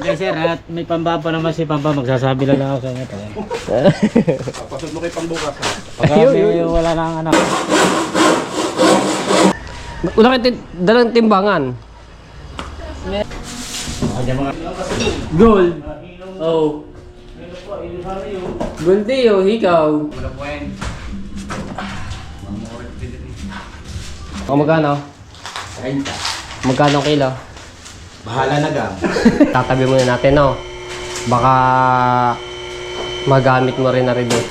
Hindi sir, at may pambaba naman si Pamba, magsasabi lang ako sa inyo. Pasok mo kay pambukas ha. Pagka may wala nang anak. Wala kayo dalang timbangan. Gold. Oh. Gold oh, ikaw. Wala po yan. O magkano? 30. Magkano kilo? Bahala na gang. Tatabi muna natin, no? Baka magamit mo rin na rin doon.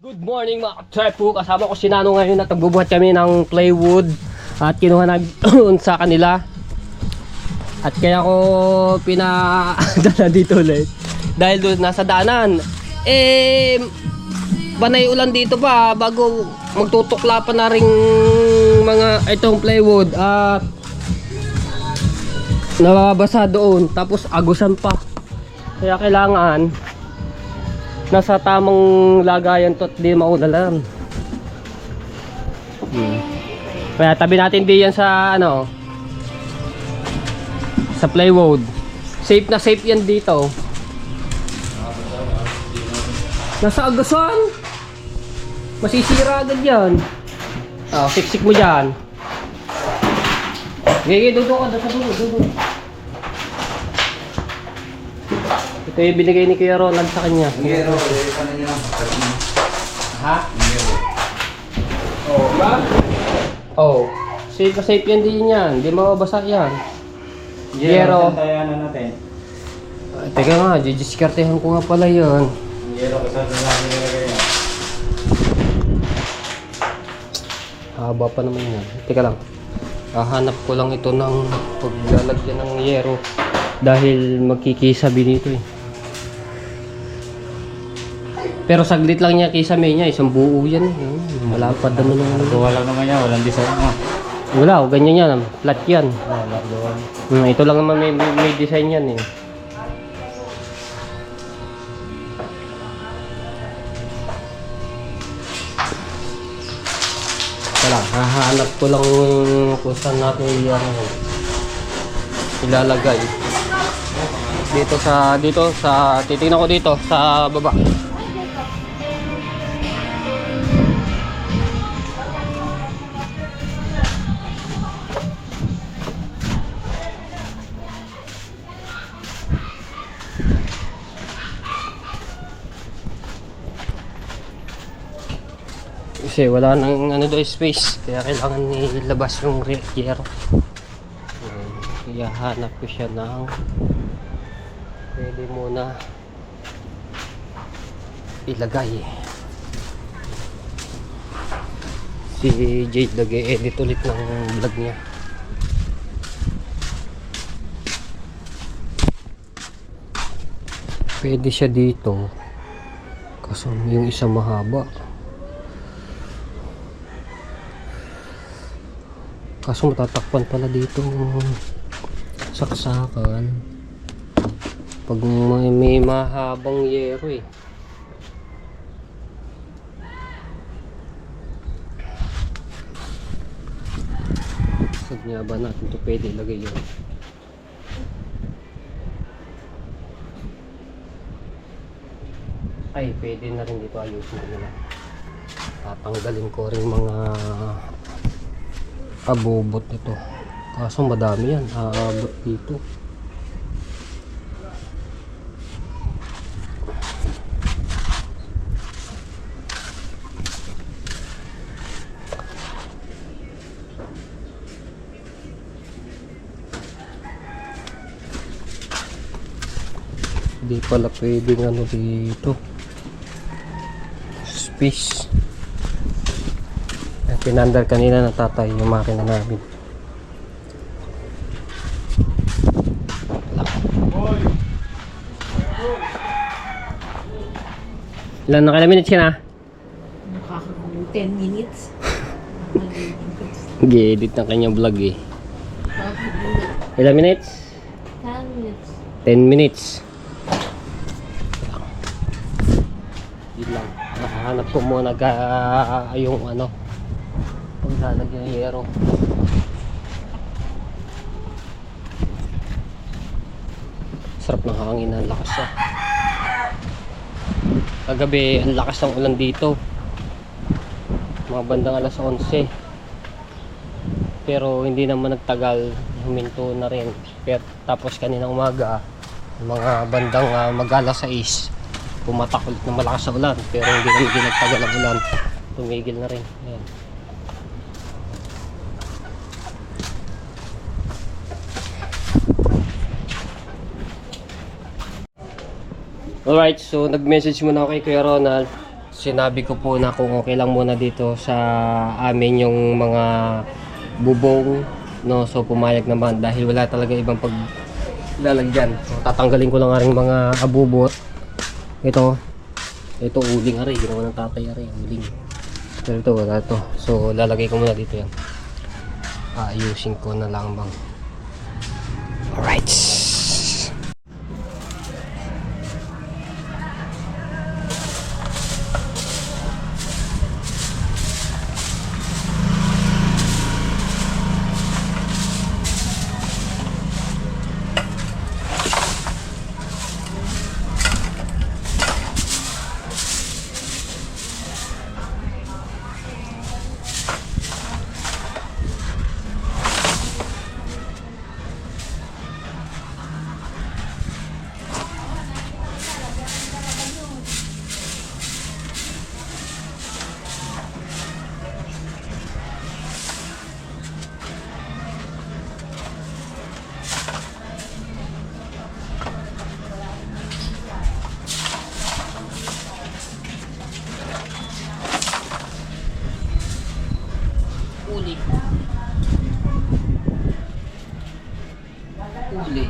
Good morning mga ka-trepo. Kasama ko si Nano ngayon at nagbubuhat kami ng plywood at kinuha na doon sa kanila. At kaya ko pinadala dito ulit dahil doon nasa daanan. Banay ulan dito pa bago magtutukla pa na ring mga itong plywood at nababasa doon tapos agusan pa. Kaya kailangan nasa tamang lagayan to at di maulan. Kaya tabi natin di yan sa ano, sa plywood. Safe na safe yan dito. Nasa agasan. Masisira agad yan. Siksik mo dyan. Gigi, dudo ka. Dudo. Ito yung binigay ni Kuya Ronald sa kanya. Ngero, paano nyo lang? Ha? Ngero. Oh, ba? Oh. Safe na safe yan din yan. Hindi mababasa yan. Yero. Tayanan natin. Teka nga, didiskartehan ko nga pala yun. Yero, kasama natin nilagay yan. Haba pa naman yan. Teka lang. Hahanap ko lang ito ng paglalagyan ng yero. Dahil magkikisabi dito eh. Pero saglit lang niya kisame niya. Isang buo yan eh. Malapad naman ng Gawa lang naman yan, walang design mo. wala, ganyan yan. Flat yan. Wala, gawa. Ito lang naman may design yan eh. Wala, hahanap ko lang kung saan natin ilalagay. Dito sa titingnan ko dito sa baba. Kasi wala nang ano do space, kaya kailangan ilabas yung yero. Kaya hanap ko siya ng pwede muna ilagay. Si Jade nag-edit ulit ng vlog niya. Pwede siya dito kaso yung isa mahaba. Kaso matatakpan pala dito saksakan pag may mahabang yero eh. Saan nga ba natin ito pwede ilagay yun? Ay, pwede na rin dito ayusin ko nila. Tatanggalin ko rin mga abobot ito. Kaso madami yan. Aabot dito. Hindi pala pwedeng ano dito. Space. Pinandar kanina ng tatay yung makina namin. Ilan na kailan minutes ka na? Nakakakulong 10 minutes. Nag-edit ng kanyang vlog eh. Ilan minutes? 10 minutes. 10 minutes. Yun lang. hanap ko muna yung ano, paglalagyan ng yero. Sarap ng hangin, ang lakas siya. Kagabi ang lakas ng ulan dito, mga bandang alas 11, pero hindi naman nagtagal, huminto na rin. Pero tapos kaninang umaga mga bandang mag-alas 6 pumatak ulit na malakas sa ulan, pero hindi naman nagtagal ang ulan, tumigil na rin. Ayan. Alright, so nag-message muna ako kay Kuya Ronald. Sinabi ko po na kung okay lang muna dito sa amin yung mga bubong, no? So pumayag naman dahil wala talaga ibang paglalagyan. So tatanggalin ko lang nga rin mga abubot. Ito uling ari, ginawa ng tatay ari, uling. Pero ito wala to. So lalagay ko muna dito yan. Ayusin ko na lang bang. Alright. Uli.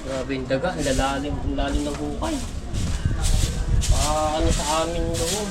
Grabe yung daga, ang lalim ng hukay. Ano sa amin doon.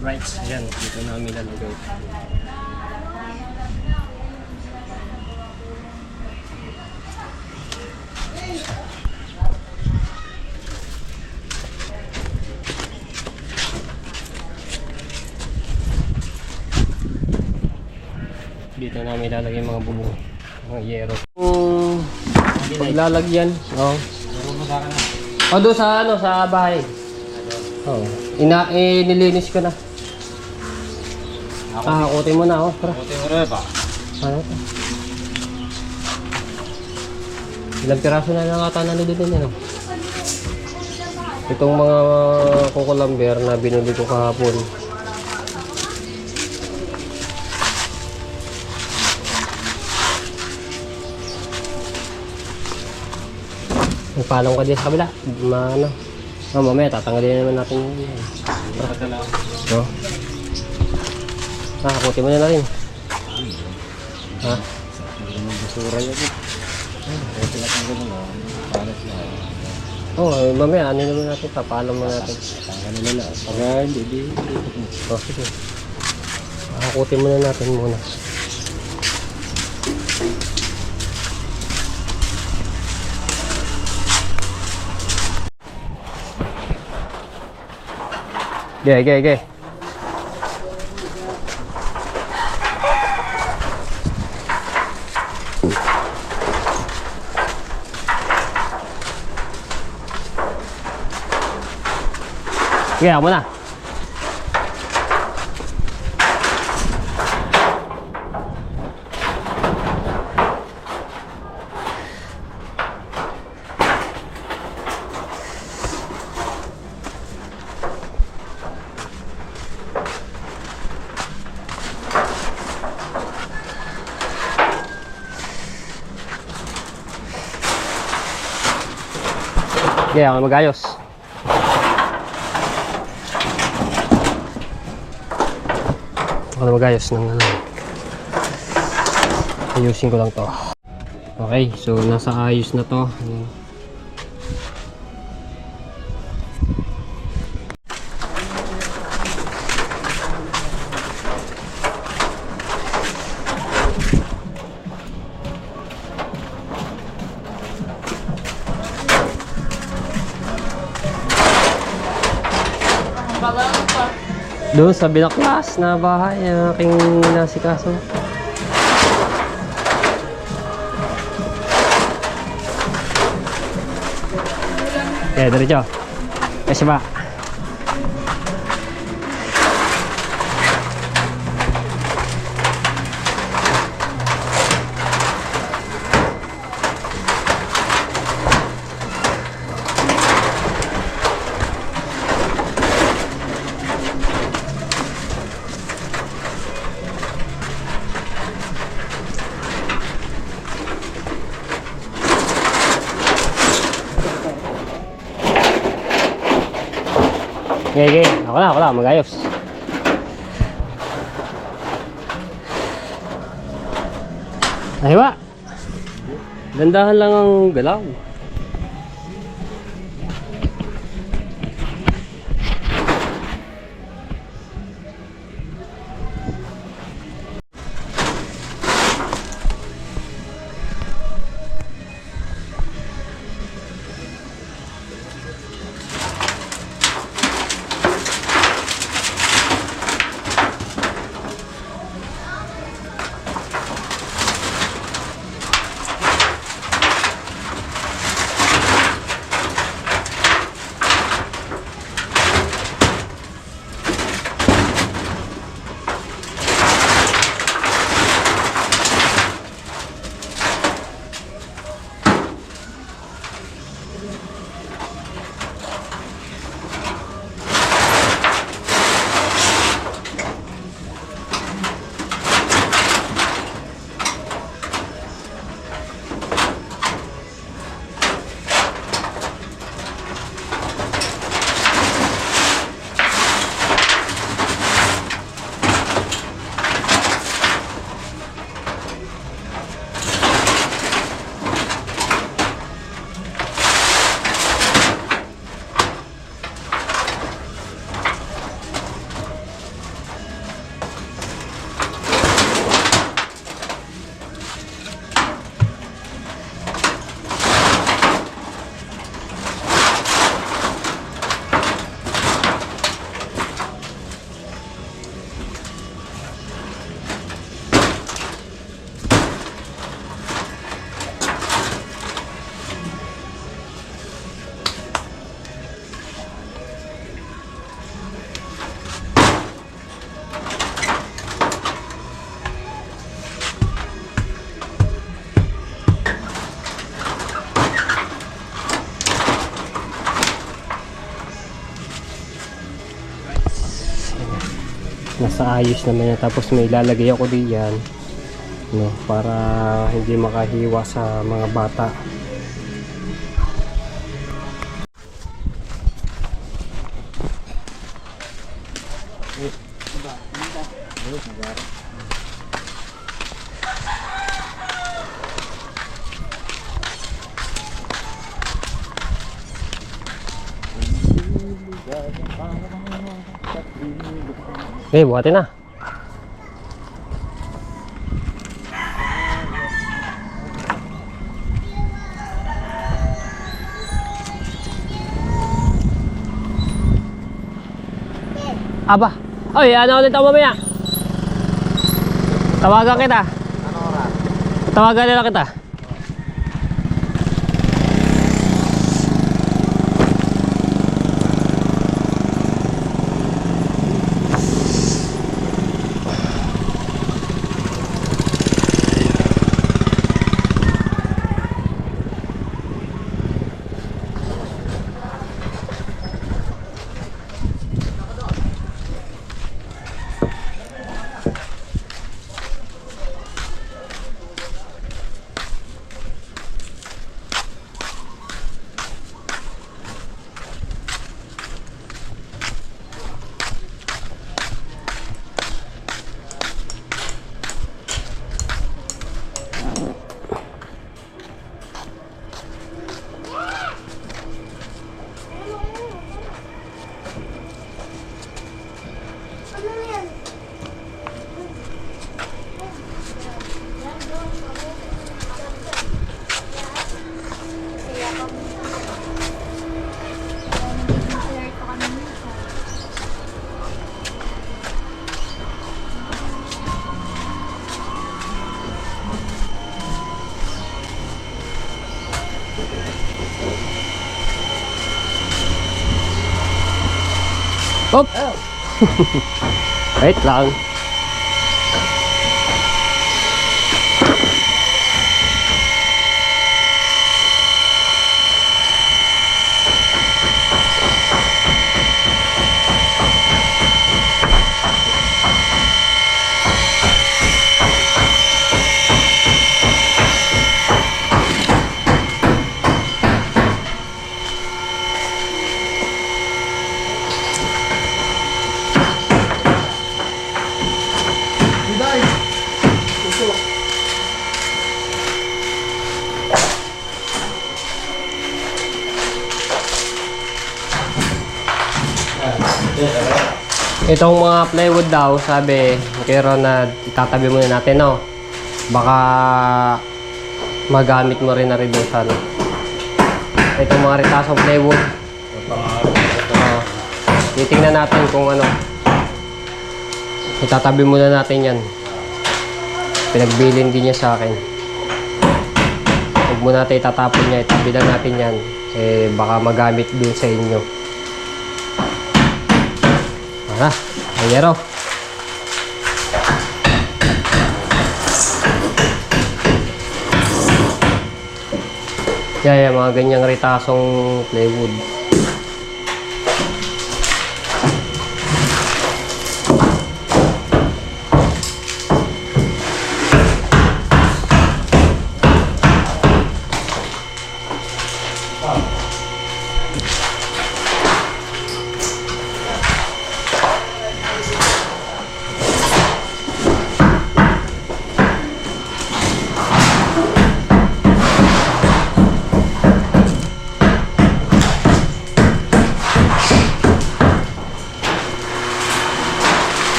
Right, yan, dito namin lalagay. Dito namin lalagay mga bubong, mga yero. Paglalagyan, doon sa ano, sa bahay. Nilinis ko na. Kutin mo na, tara. Kutin mo rin ba? Ano to? Ilang piraso na lang ata nalilitin yan, Itong mga kukulamber na binili ko kahapon. Magpalong ka din sa kabila. Mamaya tatanggalin naman natin yun. No? Kutin mo na rin. Ha? Oo, mamaya ano naman natin, papalam mo natin. Tanggal nila lang. Pag hindi, di. O, sige. Makakutin muna natin muna. Okay. Sige, ako muna. Okay, ako mag-ayos. Ako na mag-ayos ng ano. Ayusin ko lang to. Okay, so nasa ayos na to. Doon sa binaklas na bahay ang aking nasikaso. Okay, diretso. Kasi ba? Okay. Ako na, mag-ayos. Ay ba? Dandahan lang ang galaw. Nasa ayos naman yan. Tapos may ilalagay ako diyan, no, para hindi makahiwa sa mga bata. Okay, buhatin na. Aba. Oy, ano ulit ako mamaya? Tawagan kita. Ano oras? Tawagan nila kita. Hop! Wait lang. Itong mga plywood daw, sabi kay Ronald, itatabi muna natin, no? Baka magamit mo rin na rin doon sa ano. Itong mga ritasong plywood. Titingnan natin kung ano. Itatabi muna natin yan. Pinagbilin din niya sa akin. Huwag muna natin itatapon niya, itabi lang natin yan. Eh, baka magamit doon sa inyo. Ayero. Yeah, mga ganyang ritasong plywood.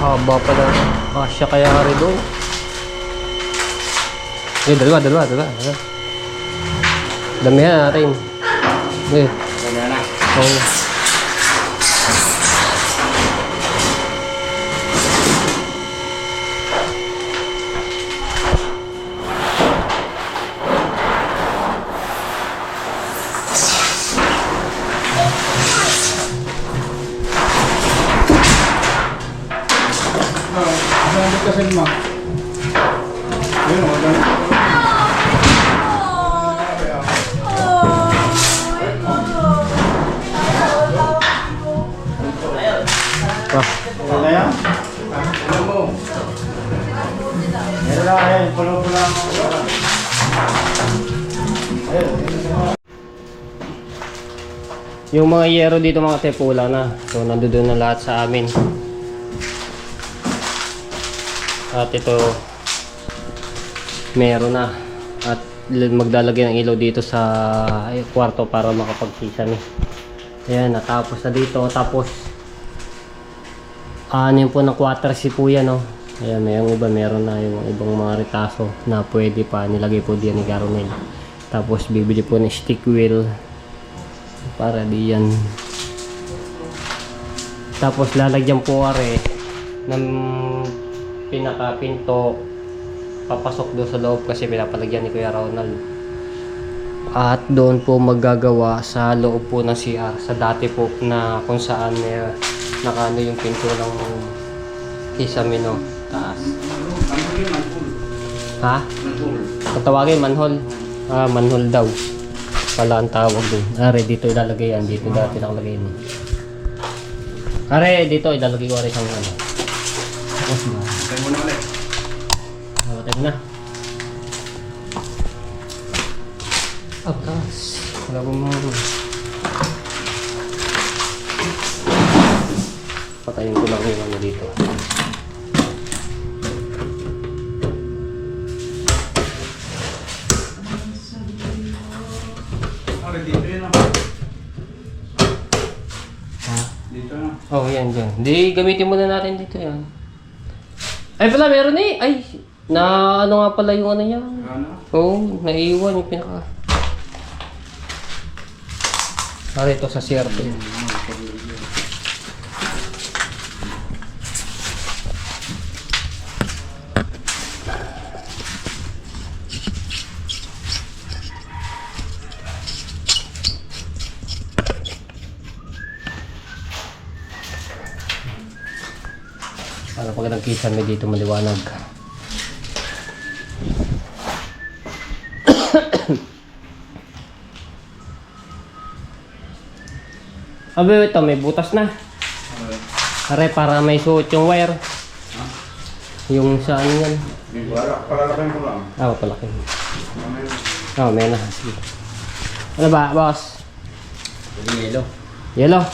Haba pa na. Kasya kaya rin doon. Eh, dalawa. Damihan natin. Eh. Ganyan na. Oo. Kasi mo. Ayun, maganda. Wala yan? Ano mo? Meron lang yan, pulo-pulo ang Yung mga yero dito mga tepula na. So nandoon na lahat sa amin. At ito meron na. At maglalagay ng ilaw dito sa kwarto para makapag-kisame. Ayan, natapos na dito. Tapos ano yun po ng quarters po yan, no? Ayan, may iba, meron na yung ibang mga retaso na pwede pa nilagay po diyan ni Caronel. Tapos bibili po ng stick wheel para diyan. Tapos lalagyan po are ng pinaka-pinto papasok doon sa loob kasi pinapalagyan ni Kuya Ronald. At doon po maggagawa sa loob po ng CR sa dati po na kung saan nakano yung pinto ng kisame, no? Taas. Ha? Kung tawagin manhole. Manhole daw pala ang tawag doon. Are dito ilalagay yan. Dito dati nakalagay yun. Are dito ilalagay ko rin ang ano. Tayo muna ulit. Nabatay mo na. Akas. Wala ko mo. Patayin ko lang yung ano dito. Dito yun ah. Ha? Dito na. Oh, yan dyan. Di, gamitin muna natin dito yan. Ay pala, meron eh. Ay, na ano nga pala yung ano yan. Ano? Oo, naiiwan yung pinaka. Para ito sa CRT. Para pag nagkisa may dito maliwanag. Abi, ito may butas na. Are para may suot yung wire. Yung saan yan? Palalakin ko lang. Palaki. May na. Sige. Ano ba, boss? Yelo. Yellow.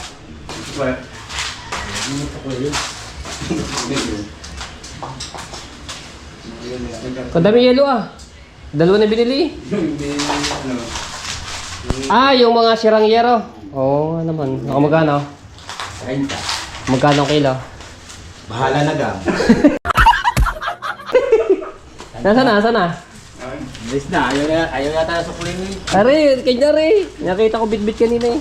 Wait. Kadami yellow ah. Dalawa na binili. Yung mga sirang yero. Oo, naman. Ako magkano? 30. Magkano ang kilo? Bahala na gam. Nasaan na? Bilis na, ayaw yata na sukulin mo eh. Are, kanya rin. Nakita ko bit-bit kanina eh.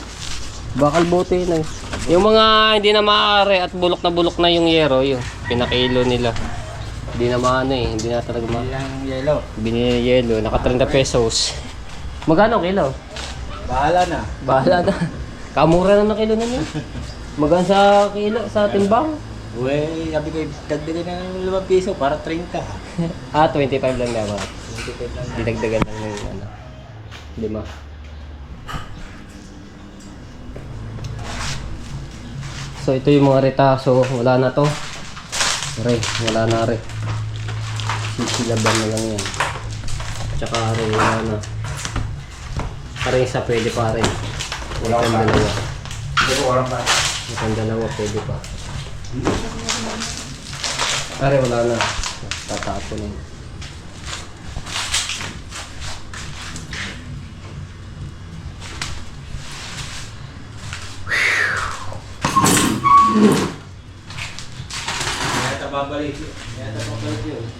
Bakal bote na eh. Yung mga hindi na maaari at bulok na yung yero, yun. Pinakilo nila. Hindi na maano eh. Hindi na talaga Ilang yelo. Binili yelo. Naka 30 pesos. Magkano ang kilo? Bahala na. Bahala na. Kamura na ng kilo na niya. Magkano sa kilo? Sa timbang? Uy, sabi ko, dagdagan na ng 5 piso para 30. 25 lang dapat. 25 lang. Didagdagan lang ng ano. 5. So ito yung mga retaso, wala na to. Wala na rin. Sisilaban na lang yan. Tsaka rin, wala na. Parang isa pwede pa rin. Wala Itong pa. dalawa. Dito walang pa. Itong dalawa pwede pa. Pare, wala na. Tatapo na yun. Yata babalik yun.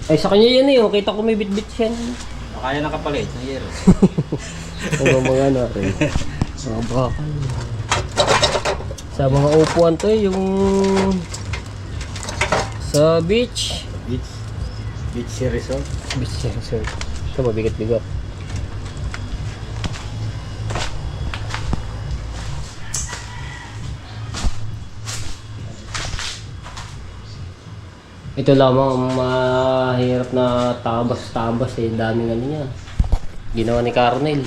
Ay, sa kanya yan eh. Kita ko may bit-bit siya. Kaya nakapalit ng yero. Ano mga ano rin. Mga bakal. Sa mga upuan to eh, yung sa beach. Beach resort. Beach resort. Ito mabigat-bigat. Ito lamang ang mahirap na tabas-tabas eh. Daming ano niya. Ginawa ni Caronel.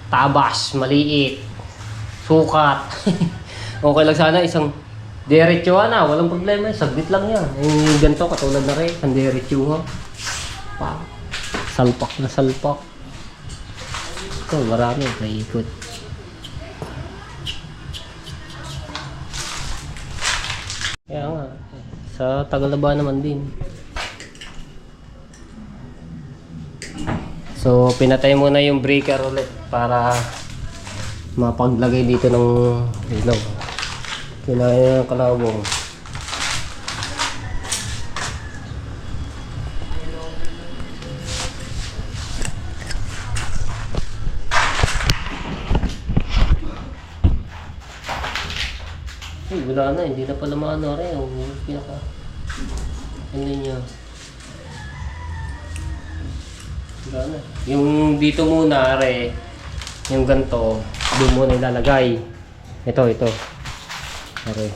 Tabas, maliit. Sukat. Okay lang sana isang diretsuhan na. Walang problema. Saglit lang yan. Yung ganito katulad na rin. Ang diretsuhan. Pa. Salpak na salpak. Ito marami. Naikot. Kaya nga. Sa Tagalaba naman din. So, pinatay muna yung breaker ulit para mapaglagay dito ng ilaw. Kinain ng kalawang. Ay, wala na. Hindi na pala maano rin. Yung pinaka... Ano niya? Wala na. Yung dito muna, are, yung ganito, doon muna ilalagay. Ito. Are.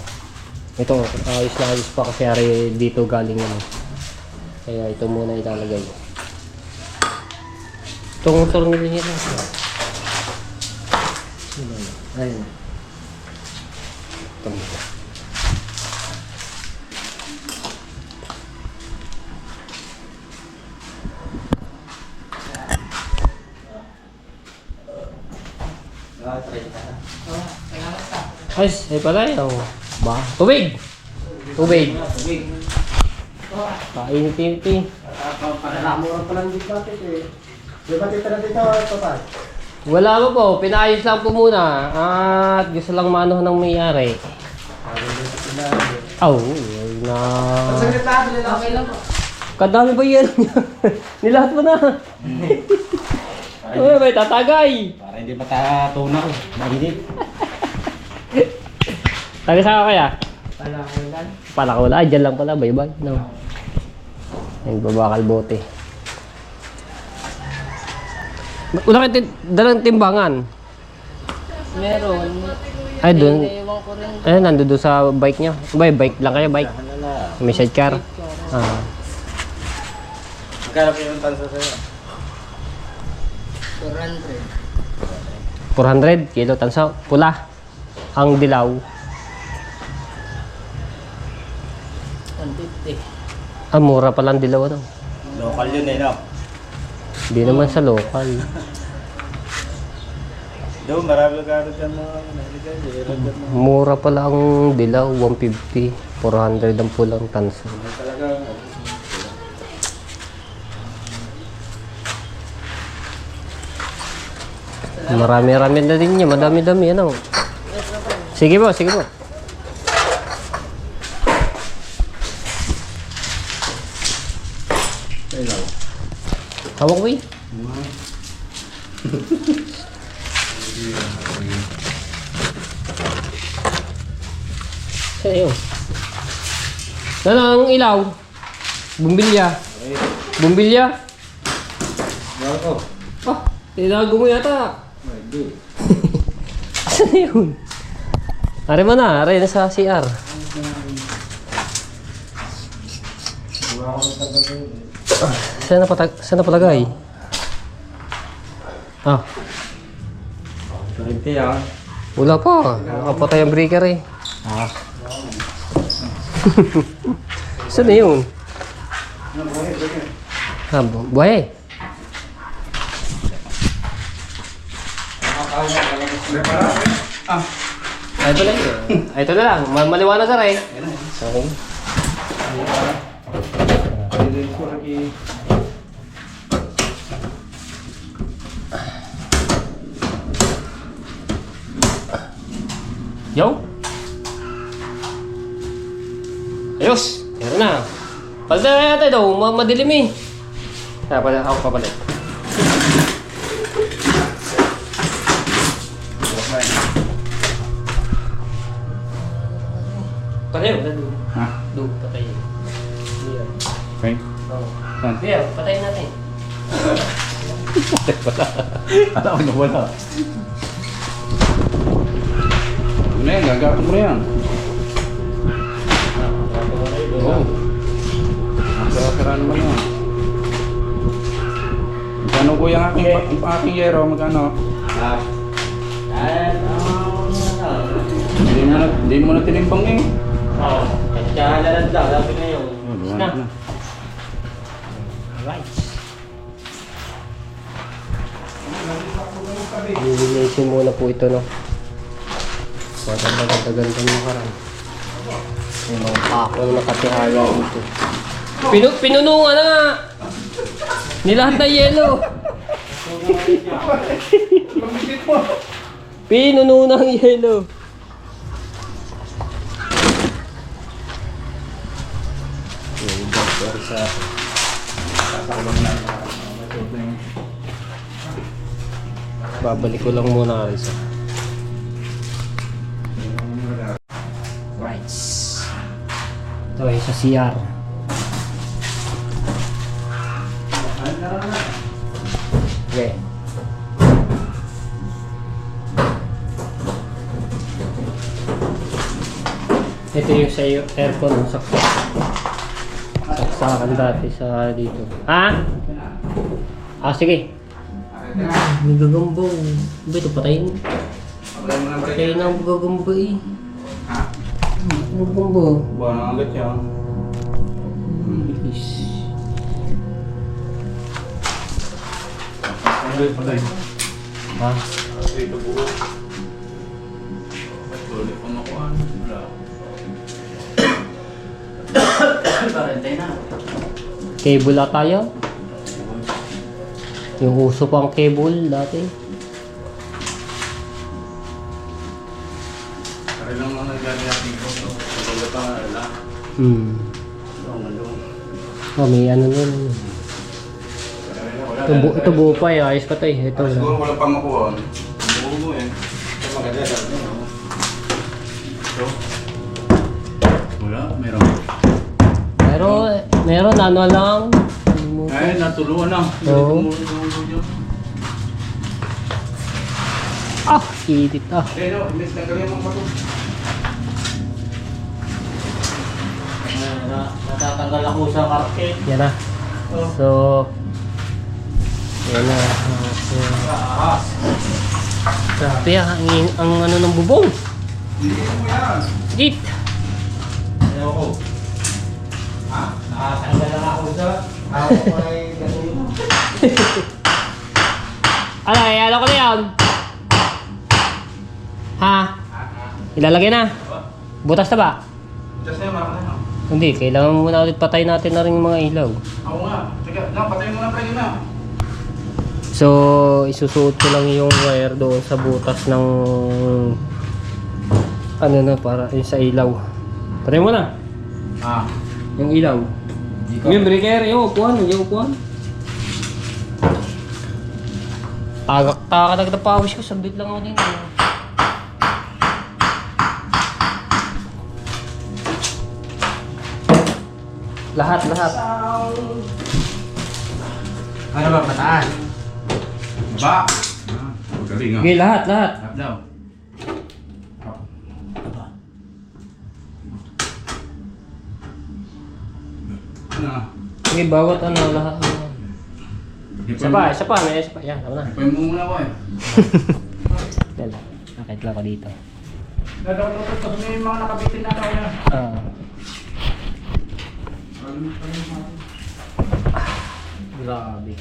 Ito, ayos na ayos pa kasi are dito galing ano. Kaya ito muna ilalagay. Itong tornilyo niya lang. Ayun. Ito. Ay, pala yun. Ba? Tubig! Tubig! Painit-init. Mura pa lang dito natin eh. Di ba dito na dito, Total? Wala mo po, pinayos lang po muna. At gusto lang maano ng mayari. Oh, na... Saglit lang, okay lang po. Kadami ba yan? Nilahat mo na. Ay, may tatagay. Para hindi matatunaw. Mainit. Taga saan ka kaya? Palakulan. Palakawala. Ay, dyan lang pala. Bye-bye. No. Ay, babakal bote. Wala kayo dalang timbangan? Meron. Ay, doon. Ewan ko rin. Ay, nandun doon sa bike nyo. Bike lang kayo, bike. May sidecar. Ah. Magkano yung tansa sa'yo? 400. 400 kilo tansa. Pula. Ang dilaw. 150. Ah, mura palang dilaw ano. Local yun eh, no? Hindi naman sa local. Doon, marami ka rin dyan mga naligan. Meron dyan mga Mura pala ang dilaw, 150. 400 ang pulang tansa. talagang... Marami-rami na din niya. Madami-dami ano. Sige po, sige po. Hawak mo eh. Saan yun? Ano ang ilaw? Bumbilya. Bumbilya? Oo. Ah, tinago mo yata. Saan yun? Are mo na, are na sa CR. Saan na palagay? Ah, Kurente yan. wala pa. Nakapatay ang breaker eh. Ah. Saan na yun? Ah, buhay. Ay, ito lang yun. Ay, ito na lang. Maliwanag ka rin. Okay. Yo! Ayos! Meron na. Palitan na natin daw. Madilim eh. Ako papalit. Patayo, doon. Ha? Doon, patayin. Here. Okay. Oo. Saan? Here, patayin natin. Alam ko na wala. Ano yan? Gagapin mo na yan. Oo. Masarap naman yan. Magkano kuya ang aking yero? Magkano? Hindi mo na tinimbang eh. Oo. Kaya lalad lang. Lapit na yun. Wala na. Alright. Lilinisin muna po ito, no? Maganda-ganda mo karang. Yung mga pako na nakatihaya dito. Pinunungan na nga! Nilahat na yelo. Pinuno ng yelo. Babalik ko lang muna Arisa. Right. Ito ay sa CR. Okay. Ito yung sa aircon ng saksak. Saksakan dati sa dito. Ha? Ah, sige. May gagamba. Ba ito patayin? Patayin na ang gagamba eh. Ang gagamba. Buwan ang agad yan. Bilis. Patay. Ha? Ito buo. Tuloy pa makuhaan. Wala. Cable ata tayo. Yung uso pang cable dati. Kaya lang ang nagagaling ko. Wala pa nga wala. Oh, may ano nun. Ito buo pa eh. Ayos pa ito eh. Ito lang. Siguro wala pa makuhaan. Buo mo eh. Ito maganda sabi mo. Ito. Wala, meron. Meron ano lang. Ay, natulungan na. Oo. Ah, edit ah. Eh, no, imbes na galing mga pato. Natatanggal ako sa market. Yan na. So, yan na. Grabe ah, ang ano ng bubong. Hindi mo yan. Git. Ayaw ko. Ha? Nakatanggal lang ako sa... Ako ko ay gasolina. Ano ko na yan? Ha? Ilalagay na? Butas na ba? Just na yung marami na. Hindi, kailangan muna ulit patay natin na rin yung mga ilaw. Ako nga. Sige, lang, patayin mo na pwede na. So, isusuot ko lang yung wire doon sa butas ng ano na para yung sa ilaw. Patay mo na. Ah. Yung ilaw. Yung breaker, yung upuan, yung upuan. Tagak-tagak na pawis ko, sabit lang ako din. Lahat. Ano ba, pataas? Ba? Magaling nga. Okay, lahat. Lahat daw. Ano? Okay, bawat ano, lahat. Isa pa. Yan, tama na. Ipay mo muna ko eh. Dala, nakit lang ako dito. Tapos may mga nakabitin na kaya. Ah. Grabe.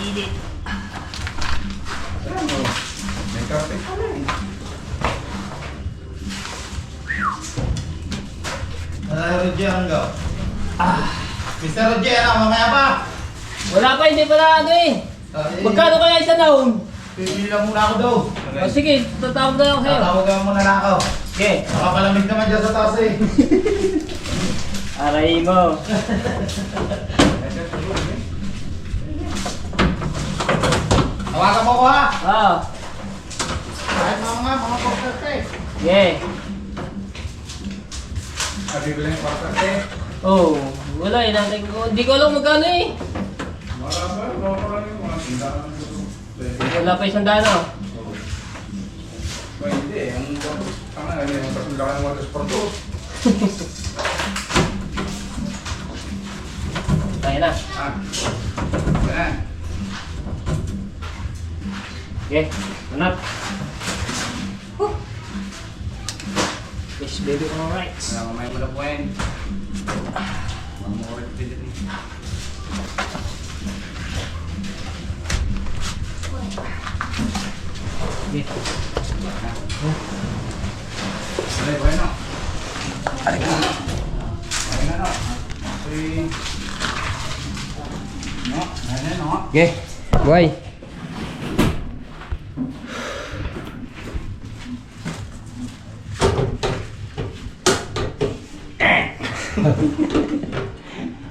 Init. May kape ka na eh. Roger, hanggaw. Mr. Roger, mamaya pa. Wala pa, hindi pa na ano eh. Magkano kaya isa daw? Pipili lang muna ako daw. O sige, tatawag na ako sa'yo. Tatawagan muna na ako. Okay. Nakapalamig naman dyan sa taas eh. Aray mo. Tawagan mo ko ha. Ah. Kahit mga poster eh. Yeah. Bibili yung parte. Oh, wala eh. Hindi ko alam magkano eh. Wala pa lang yung mga tindahan. Wala pa isang dano. Hindi, ang tanga na yung kasundakan ng mga transporto. Tayo na. Ah. Ayan. Okay, manap. Yes, baby, alright. Mamaya mo na po yan. Mamurit din din. Okay. Bueno. nga. Okay, buhay.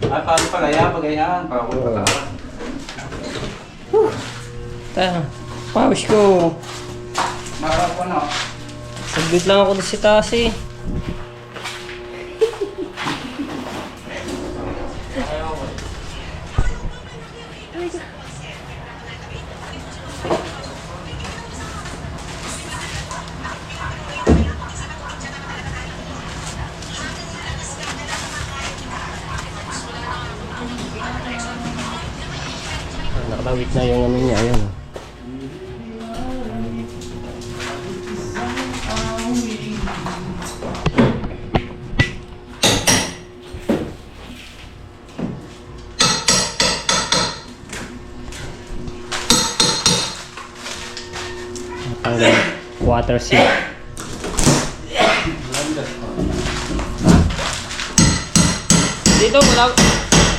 Ay, paano pala yan? Pag ganyan, paano pala. Pawis ko. Marap ko na. Saglit lang ako sa taas eh. Nakalawit na yung ano niya, ayun. Water seat. Dito wala.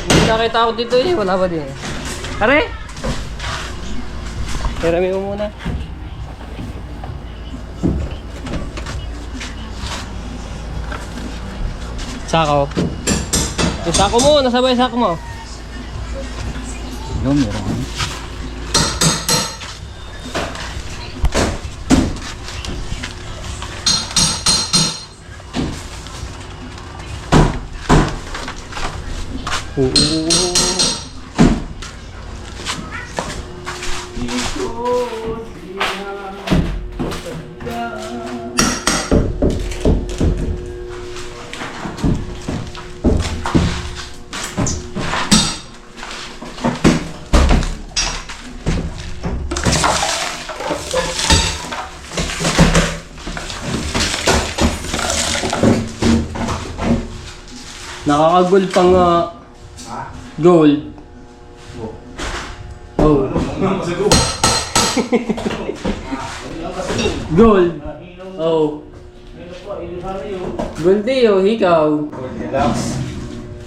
Hindi nakita ako dito eh. Wala ba din? Are? Hirami mo muna. Sako. Yung sako mo. Nasa ba yung sako mo? Yun, meron. Nakaka-gold pang gold. Oh. Gold. Oh. Gold eh, oh, ikaw. Relax.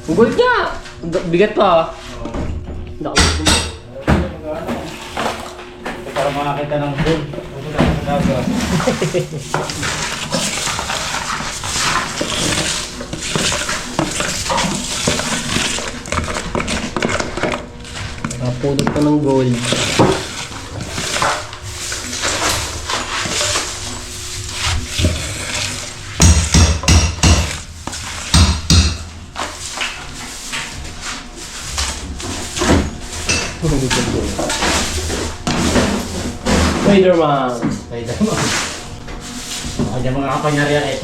Gold nga. Bigat pa. Para makakita ng gold. Pupunta ka sa dagat. Napulot ka ng gold. Spider-Man. Spider-Man. Kanya mga kapanyarihan eh.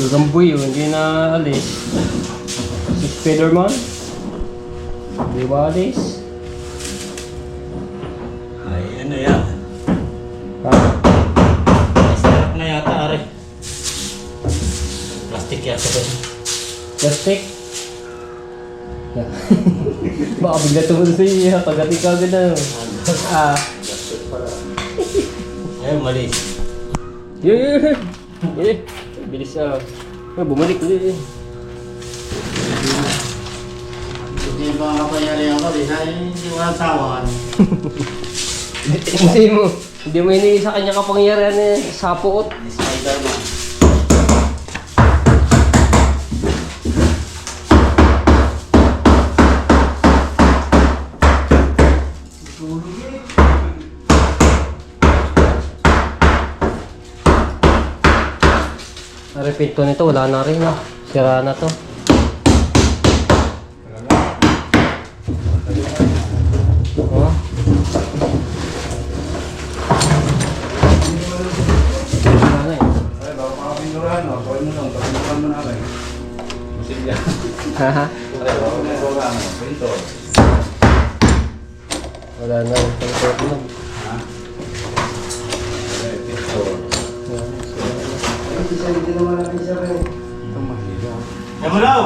Gamboy yun, hindi na alis. Si Spiderman. Hindi ba alis? Ay, ano yan? Ha? Sarap na yata, are. Plastic yata to. Plastic? Baka bigla tumunod sa iyo, pagdating ka agad na. Ayun, mali. Yeah! Bilis bumalik ulit. Hindi ba ang kapayari ako, hindi walang sawan. Hindi mo ini sa kanya kapangyarihan sa puot. Spider-Man. Repito nito, wala na rin sira na to. Oh. Wala na Ay, baka makapinturahan mo. Kuhin mo lang. Kapinturan mo na kayo. Masilya. Haha. Ay, baka pinturan mo. Pinto. Wala na rin. Ha? Ay, pinto. Hindi naman natin siya rin. Ito mahila. Yamulaw!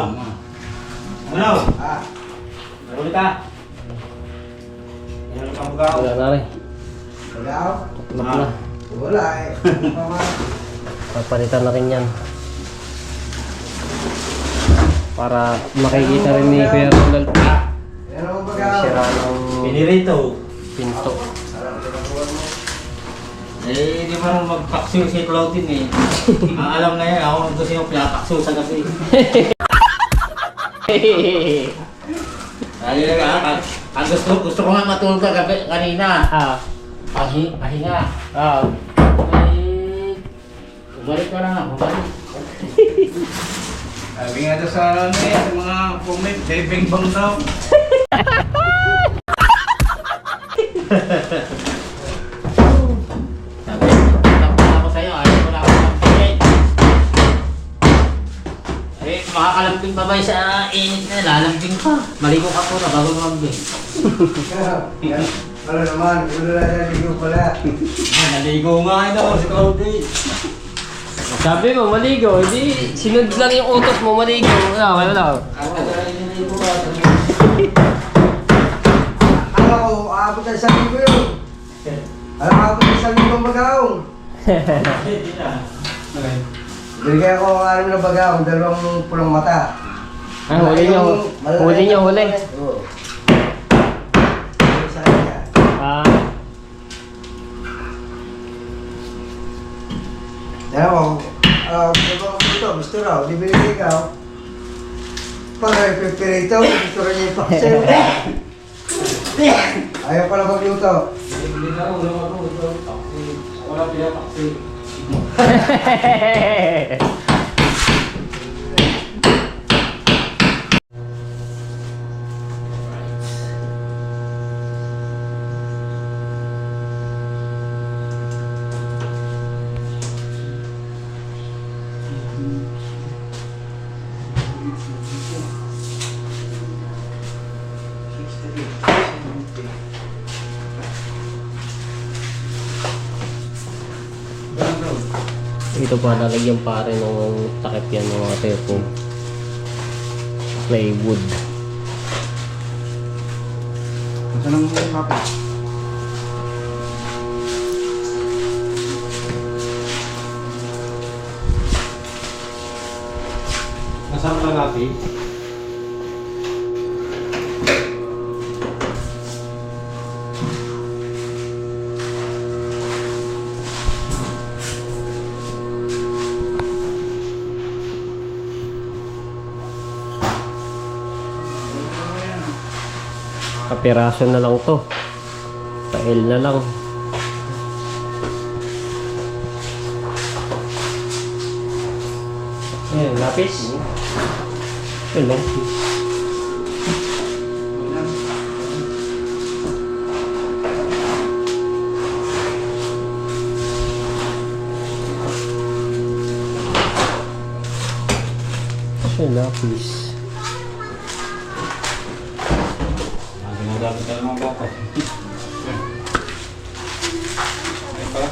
Yamulaw! Ah, Maruli ka! Yan ang kamugaw. Wala na rin. wala. Tuklap na. Wala eh. Papalitan na rin yan. Para makikita rin ni Kuya Ronald Ano ang baga? sira ng Pinirito. pinto. Eh, di ba nung magpaksiw si Claudine eh. Ang alam na yan, ako nung gusto yung pinapaksiw sa gabi. Ayun na nga, ang gusto ko nga matulog ka gabi kanina. Pahinga. Eh, bumalik ka na, bumalik. Sabi nga doon sa ano eh, sa mga comment, bebeng bang daw. Sabi, tapos ako sa'yo, ayaw ko na ako magpapit. Eh, makakalambing pa ba sa init na, lalambing pa. Maligo ka po na bago lumambing. Ano naman, ulo na naligo pala. Naligo nga ito si Claudine. Sabi mo, maligo. Hindi, sinunod lang yung utos mo, maligo. Wala. Ang tagal niligo ka. Alam ko, aabot na 1,000 yun. Alam ko, aabot na 1,000 bagaong. Hindi na. Binigyan ko ang alam na bagaong, 2 pulang mata. Huli niyo. Huli. Oo. Sa kanya. Yan mo, ito, gusto raw, di binigay ka. Para ipipirito, gusto rin niya ipaksil. Ayaw pala magluto. Hindi na ako ito. Wala pinapaksi. Ito pa lalagyan pare ng takip yan ng mga tepong plywood. Saan ang mga kapit? Nasaan ka natin? Kapiraso na lang to. Pail na lang. Ayan, lapis. Yun lang. Ay, lapis. Ang ginagamit ng mga bata. Ay pa.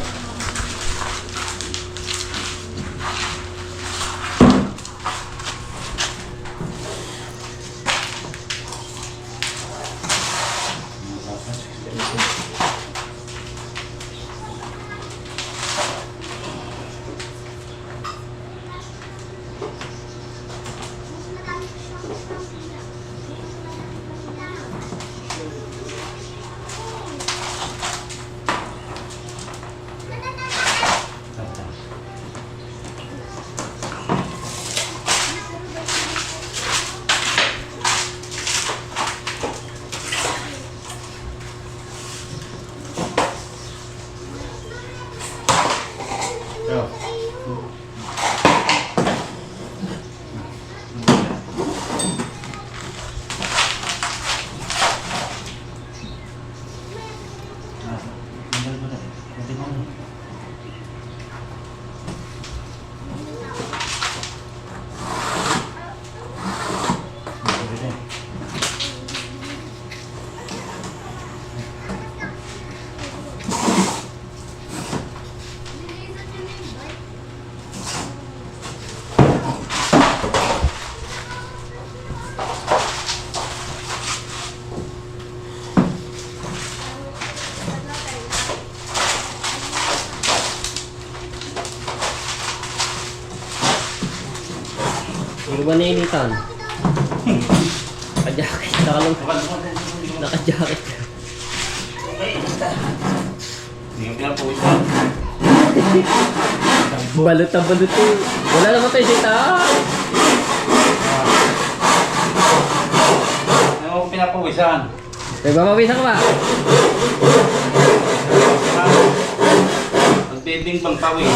Hindi ba nainitan? Naka-jacket. Naka-jacket. Hindi ka pinapawisan. Balot na balot eh. Wala naman tayo dito. Ano ako pinapawisan? Nagpapawisan ka ba? Nagbibing pang pawis.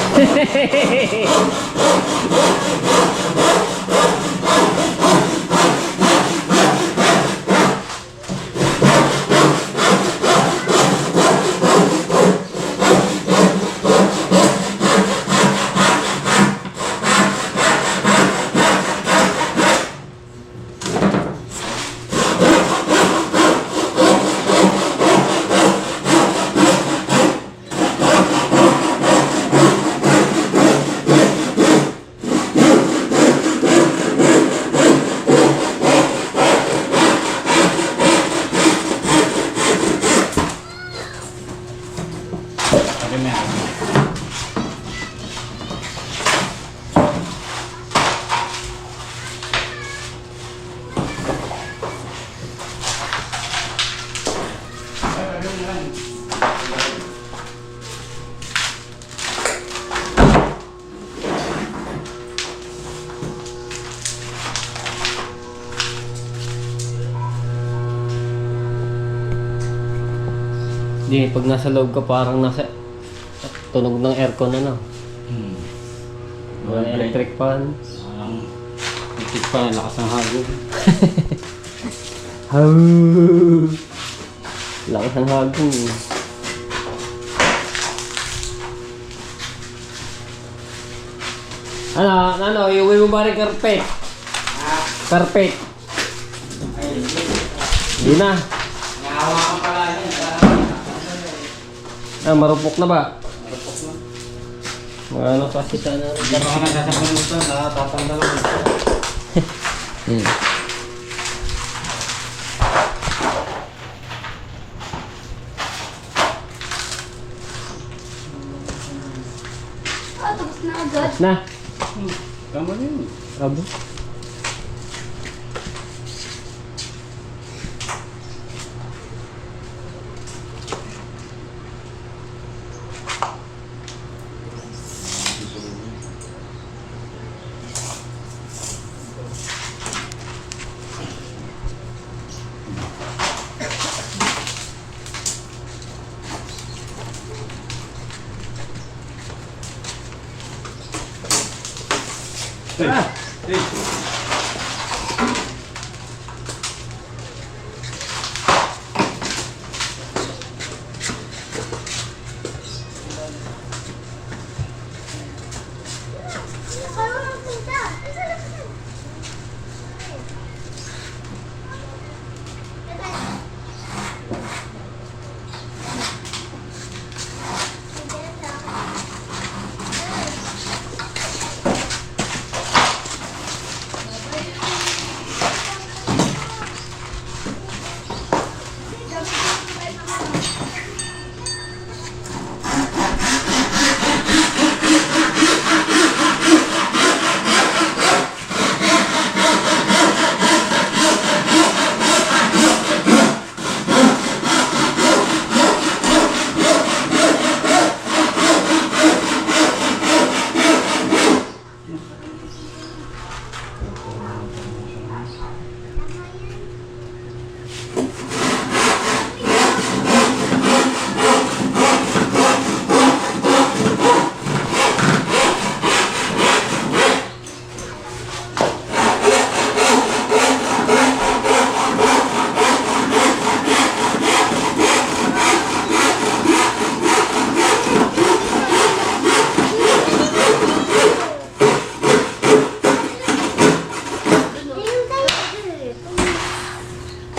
Sabi mo yan. Hindi, pag nasa loob ka parang nasa tunog ng aircon na no. Mga electric fan. Itik pa, lakas ng hagod. Lakas ng hagong. Ano, iuwi mo ba rin carpet? Carpet. Hindi na. Nahawa ka pala yan. Marupok na ba? Mga ano kasi sana. Hindi pa ka nagsasabunutan, natatanda lang. Tapos na agad. Na. Tama na yun. Abo.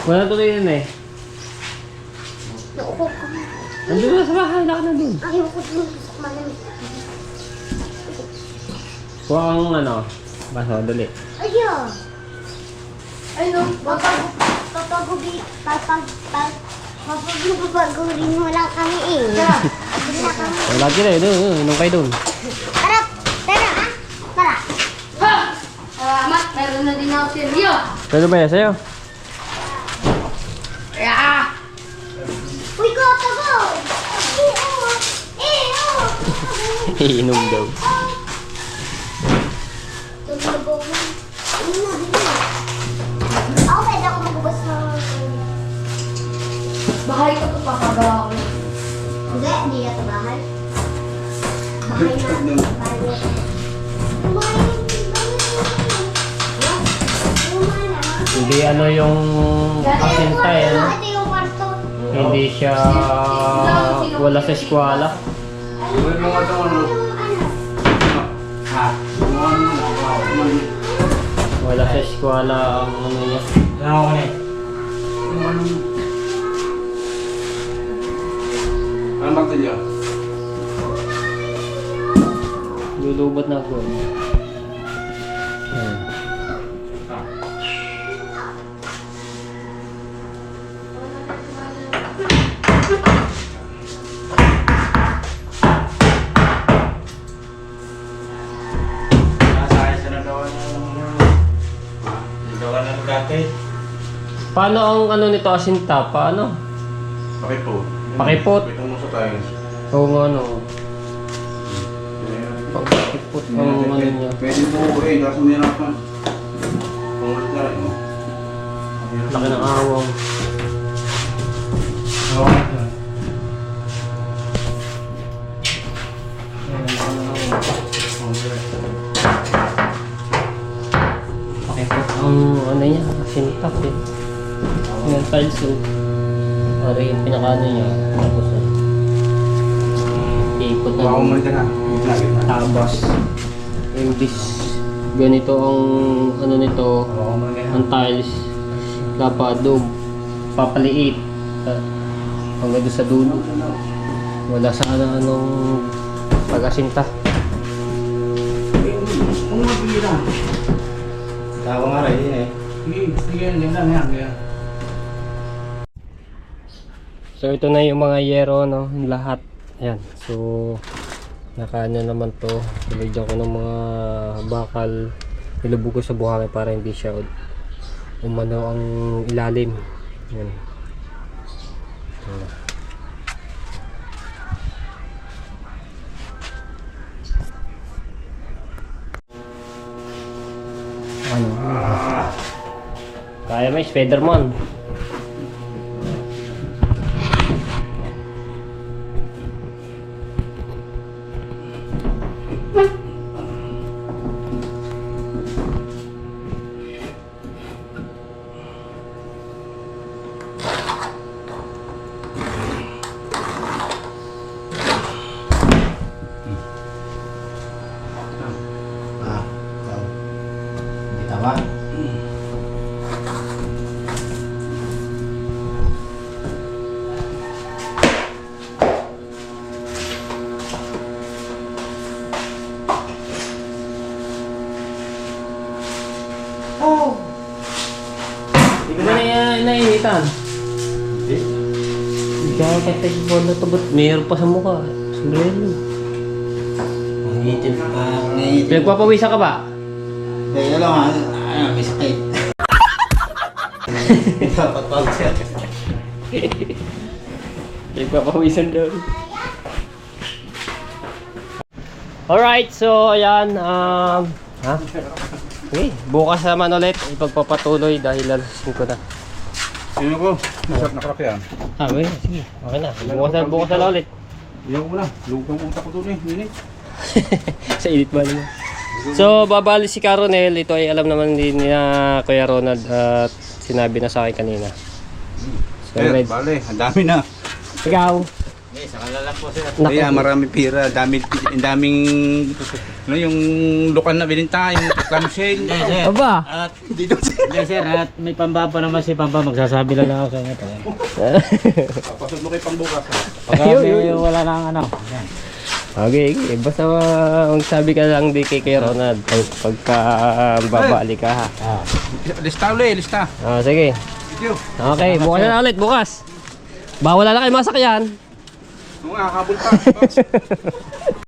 Wala tuloy yun eh. Naupo ka. Nandun na sa bahay, laka na dun. Ayoko dun. Gusto ko malamig. Kuha kang ano, baso, dali. Ayun. Ano? Papagurin mo lang kami eh. Wala kami. Wala sila eh, dun, nung kayo dun. Tara! Tara! Ha? Tara! Ha! Salamat! Meron na din ako seryo. Pwede ba yan sa'yo? Yeah! Uy, go! Tago! Iinom daw. Ako pwede ako magubas ng... Bahay ko ito papagawa ko. Hindi ito bahay. Bahay na. Hindi ano yung asinta eh. Ano? Ito yung kwarto. Hindi siya wala sa eskwala. Uy, mga ito ano? Ha? Wala sa eskwala ang ano niya. Yan ako na eh. Ano ba ito dyan? Lulubot na ako. Ayan. Nasa ayos na nagawa nagawa na dati. Paano ang ano nito asinta? Paano? Pakipot. Pakipot? Pakipot mo sa tayo. Oo nga ano. Pagkakipot ang ano niya. Pwede po eh, kaso nirapan. Pangulit na rin mo. Laki ng awang. Oo nga ito. Pakipot ang ano niya. Asinta eh. Yung tiles oh. Para yung pinakano niya. Tapos ipot na. Baka umalit na. Gitna. Tabas. Imbis ganito ang ano nito, Oo, mga ang tiles dapat doon papaliit hanggang doon sa dulo. Wala sana anong pag-asinta. Kung mabili lang. Tawa nga rin eh. Sige, yan lang yan. So ito na yung mga yero no, lahat. Ayan. So nakaano naman to. Nilagyan ko ng mga bakal. Nilubog ko sa buhangin para hindi siya umano ang ilalim. Ayan. Ayan. Ano? Kaya may Spiderman. Hindi tama. Hindi ko na nainitan. Hindi. Kaya kategol na to, ba't mayroon pa sa mukha? Sombrero. Nangitim pa. Nangitim. Pinagpapawisan ka ba? Kaya lang may sakit. Dapat pawisa. Pinagpapawisan daw. Alright, so ayan. Okay, bukas naman ulit ipagpapatuloy dahil lalasin ko na. Sino ko? Masarap na crack yan. Okay, sige. Okay na. Bukas na ulit. Iyan ko na. Lugang utak ko doon eh. Nini. Sa init ba naman? So, babali si Caronel. Ito ay alam naman din ni Kuya Ronald at sinabi na sa akin kanina. So, Eh, ready. bale. Ang dami na. Ikaw, Kaya marami pira, daming yung lukan na bininta, yung clamshell. Aba. At dito Hindi sir, at may pambaba naman si Pamba, magsasabi lang ako sa inyo. pasok mo kay pangbukas. Pagka Ayun, may yun. wala lang ano. Yan. Okay, basta magsabi ka lang di kay Ronald pagka babali ka ha. Lista ulit, lista. Sige. Video. Okay, bukas na ulit, bukas. Bawal na kayo masakyan. Kung habol pa.